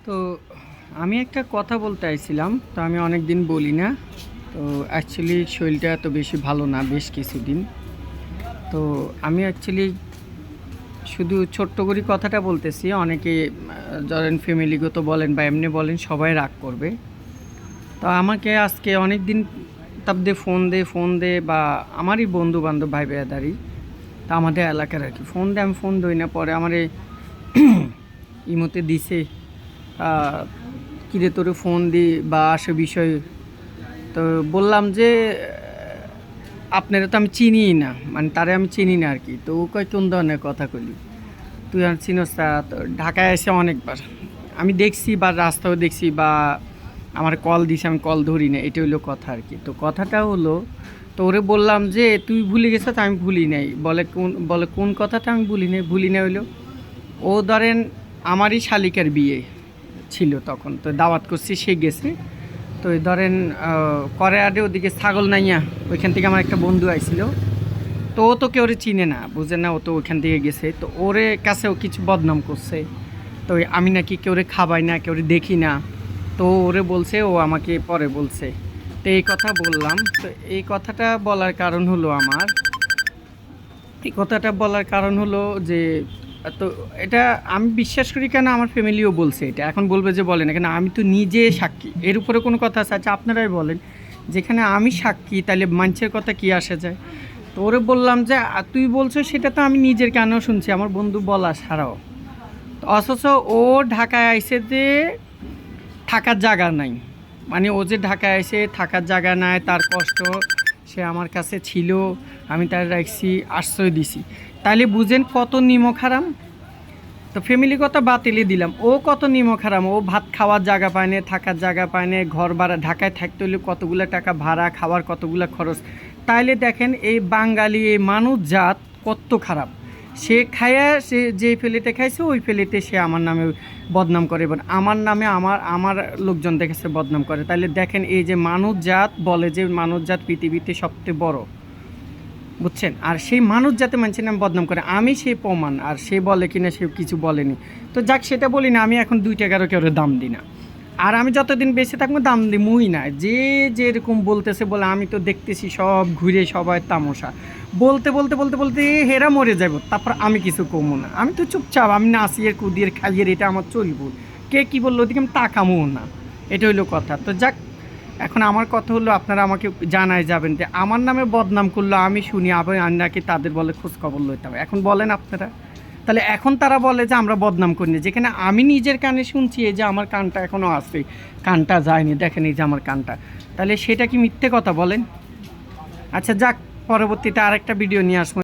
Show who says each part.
Speaker 1: তো আমি একটা কথা বলতে আইছিলাম, তো আমি অনেক দিন বলি না। তো অ্যাকচুয়ালি শরীরটা এত বেশি ভালো না বেশ কিছুদিন। তো আমি অ্যাকচুয়ালি শুধু ছোট্ট করে কথাটা বলতেছি, অনেকে ধরেন ফ্যামিলিগত বলেন বা এমনি বলেন সবাই রাগ করবে। তো আমাকে আজকে অনেক দিন তাবদে ফোন দে বা আমারই বন্ধু বান্ধব ভাই বেড়াদারি, তা আমাদের এলাকার আর কি ফোন দে, আমি ফোন দই না, পরে আমারে ইমোতে দিছে কিরে তোরে ফোন দি বা আসে বিষয়। তো বললাম যে আপনারা তো আমি চিনিই না, মানে তারে আমি চিনি না আর কি। তো ও কয় কোন ধরনের কথা কইলি, তুই আর চিনস তা? তো ঢাকায় এসে অনেকবার আমি দেখছি বা রাস্তাও দেখছি বা আমার কল দিছে, আমি কল ধরি না, এটা হইলো কথা আর কি। তো কথাটা হলো, তো ওরে বললাম যে তুই ভুলে গেছ, তো আমি ভুলি নাই। বলে কোন কথাটা আমি ভুলি নাই হইলো, ও ধরেন আমারই শালিকার বিয়ে ছিল তখন, তো দাওয়াত করছি, সে গেছে। তো এই ধরেন করে আডে ওদিকে ছাগল নাইয়া, ওইখান থেকে আমার একটা বন্ধু আইছিল। তো ও তো কেউ চিনে না, বুঝে না, ও তো ওইখান থেকে গেছে। তো ওরে কাছেও কিছু বদনাম করছে। তো আমি নাকি কেউরে খাবাই না, কেউরে দেখি না। তো ওরে বলছে, ও আমাকে পরে বলছে। তো এই কথা বললাম। তো এই কথাটা বলার কারণ হলো আমার, এই কথাটা বলার কারণ হলো যে, তো এটা আমি বিশ্বাস করি, কেন আমার ফ্যামিলিও বলছে এটা। এখন বলবে যে বলে না কেন, আমি তো নিজে সাক্ষী, এর উপরে কোনো কথা আছে? আচ্ছা আপনারাই বলেন, যেখানে আমি সাক্ষী তাহলে মানুষের কথা কি আসে যায়? তো ওরে বললাম যে তুই বলছো, সেটা তো আমি নিজের কেনও শুনছি, আমার বন্ধু বলা ছাড়াও। তো অথচ ও ঢাকায় আইসে যে থাকার জায়গা নাই, মানে ও যে ঢাকায় আইসে থাকার জায়গা নাই, তার কষ্ট সে আমার কাছে ছিল, আমি তার রাখছি, আশ্রয় দিছি। তাইলে বুঝেন কত নিমক হারাম। তো ফ্যামিলি কথা বাতিলে দিলাম, ও কত নিমক হারাম। ও ভাত খাওয়ার জায়গা পায় না, থাকার জায়গা পায় না, ঘর ভাড়া, ঢাকায় থাকতে হলে কতগুলো টাকা ভাড়া, খাওয়ার কতগুলো খরচ। তাইলে দেখেন এই বাঙালি এই মানুষ জাত কত খারাপ। সে খায়া, সে যে ফেলেতে খাইছে ওই ফেলেতে সে আমার নামে বদনাম করে, এবং আমার নামে আমার আমার লোকজন দেখেছে বদনাম করে। তাইলে দেখেন এই যে মানুষ জাত বলে যে মানুষ জাত পৃথিবীতে সবচেয়ে বড়, বুঝছেন? আর সেই মানুষ যাতে মানুষের নাম বদনাম করে, আমি সেই প্রমাণ। আর সে বলে কিনা সে কিছু বলেনি, তো যাক, সেটা বলি না। আমি এখন 2 টাকারও কেউ দাম দিই না। আর আমি যতদিন বেঁচে থাকবো দাম দিমই না। যে যেরকম বলতেছে বলে, আমি তো দেখতেছি সব ঘুরে সবাই তামসা বলতে বলতে বলতে বলতে হেরা মরে যাব, তারপর আমি কিছু কমো না। আমি তো চুপচাপ, আমি নাচিয়ে কুদিয়ে খাইয়ে, এটা আমার চলবো। কে কী বললো ওদিকে আমি তাকামও না, এটা হইলো কথা। তো যাক, এখন আমার কথা হলো, আপনারা আমাকে জানাই যাবেন যে আমার নামে বদনাম করলো, আমি শুনি, আবার নাকি তাদের বলে খোঁজ খবর লইতে হবে। এখন বলেন আপনারা, তাহলে এখন তারা বলে যে আমরা বদনাম করিনি, যেখানে আমি নিজের কানে শুনছি। এই যে আমার কানটা এখনও আছে, কানটা যায়নি, দেখেন এই যে আমার কানটা। তাহলে সেটা কি মিথ্যে কথা বলেন? আচ্ছা যাক, পরবর্তীতে আরেকটা ভিডিও নিয়ে আসবো।